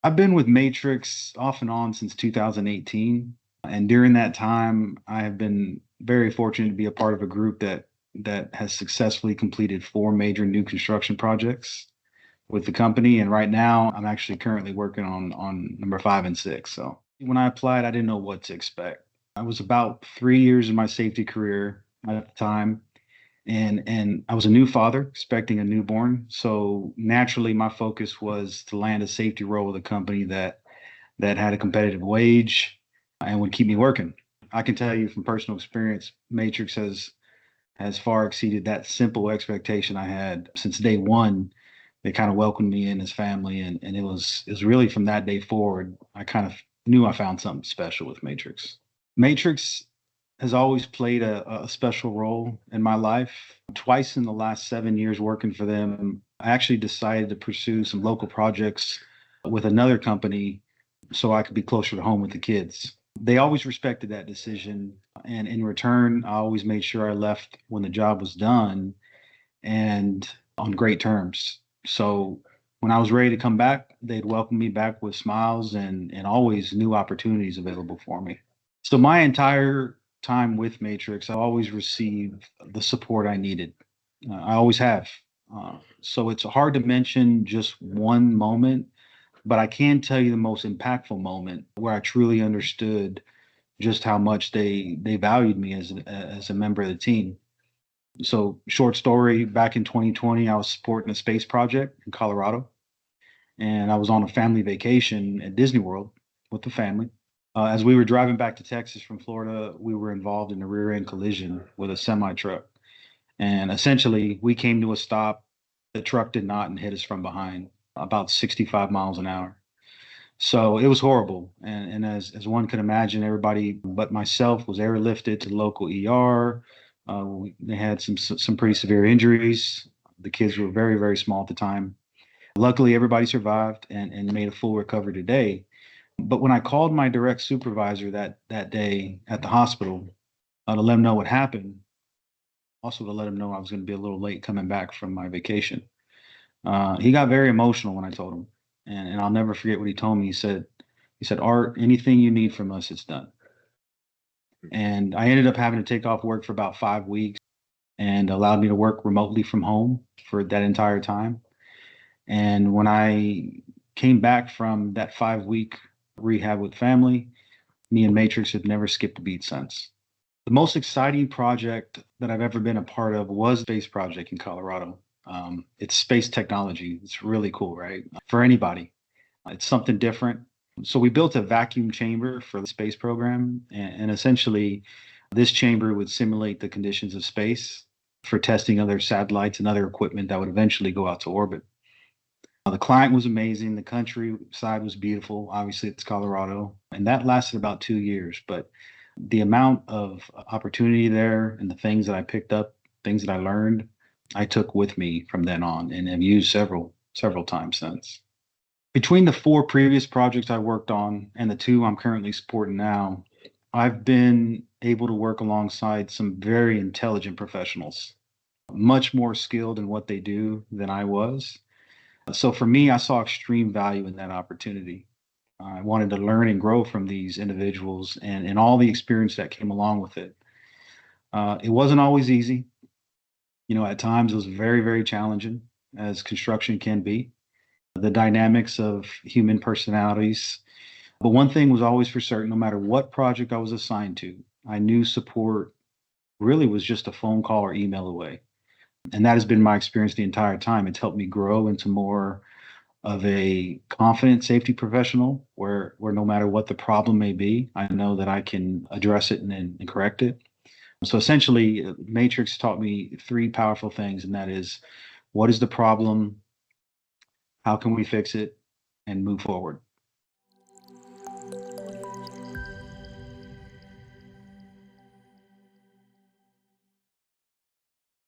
I've been with Matrix off and on since 2018. And during that time, I have been very fortunate to be a part of a group that has successfully completed four major new construction projects with the company. And right now, I'm actually currently working on number five and six. So when I applied, I didn't know what to expect. I was about 3 years in my safety career at the time, and I was a new father expecting a newborn. So naturally, my focus was to land a safety role with a company that had a competitive wage and would keep me working. I can tell you from personal experience, Matrix has far exceeded that simple expectation I had since day one. They kind of welcomed me in as family, and it was really from that day forward I kind of knew I found something special with Matrix. Matrix has always played a special role in my life. Twice in the last 7 years working for them, I actually decided to pursue some local projects with another company so I could be closer to home with the kids. They always respected that decision. And in return, I always made sure I left when the job was done and on great terms. So when I was ready to come back, they'd welcome me back with smiles and always new opportunities available for me. So my entire time with Matrix, I always received the support I needed. I always have. So it's hard to mention just one moment, but I can tell you the most impactful moment where I truly understood just how much they valued me as a member of the team. So short story, back in 2020, I was supporting a space project in Colorado, and I was on a family vacation at Disney World with the family. As we were driving back to Texas from Florida, we were involved in a rear end collision with a semi truck. And essentially, we came to a stop. The truck did not and hit us from behind about 65 miles an hour. So it was horrible. And as one can imagine, everybody but myself was airlifted to the local ER. They had some pretty severe injuries. The kids were very, very small at the time. Luckily, everybody survived and made a full recovery today. But when I called my direct supervisor that day at the hospital to let him know what happened, also to let him know I was going to be a little late coming back from my vacation, he got very emotional when I told him, and I'll never forget what he told me. He said, Art, anything you need from us, it's done. And I ended up having to take off work for about 5 weeks and allowed me to work remotely from home for that entire time. And when I came back from that 5 week rehab with family, me and Matrix have never skipped a beat since. The most exciting project that I've ever been a part of was a space project in Colorado. It's space technology. It's really cool, right? For anybody, it's something different. So we built a vacuum chamber for the space program, and essentially, this chamber would simulate the conditions of space for testing other satellites and other equipment that would eventually go out to orbit. The client was amazing. The countryside was beautiful. Obviously, it's Colorado, and that lasted about 2 years. But the amount of opportunity there and the things that I picked up, things that I learned, I took with me from then on and have used several times since. Between the four previous projects I worked on and the two I'm currently supporting now, I've been able to work alongside some very intelligent professionals, much more skilled in what they do than I was. So for me, I saw extreme value in that opportunity. I wanted to learn and grow from these individuals and all the experience that came along with it. It wasn't always easy. At times it was very, very challenging, as construction can be. The dynamics of human personalities. But one thing was always for certain, no matter what project I was assigned to, I knew support really was just a phone call or email away. And that has been my experience the entire time. It's helped me grow into more of a confident safety professional where no matter what the problem may be, I know that I can address it and correct it. So essentially, Matrix taught me three powerful things, and that is, what is the problem? How can we fix it and move forward?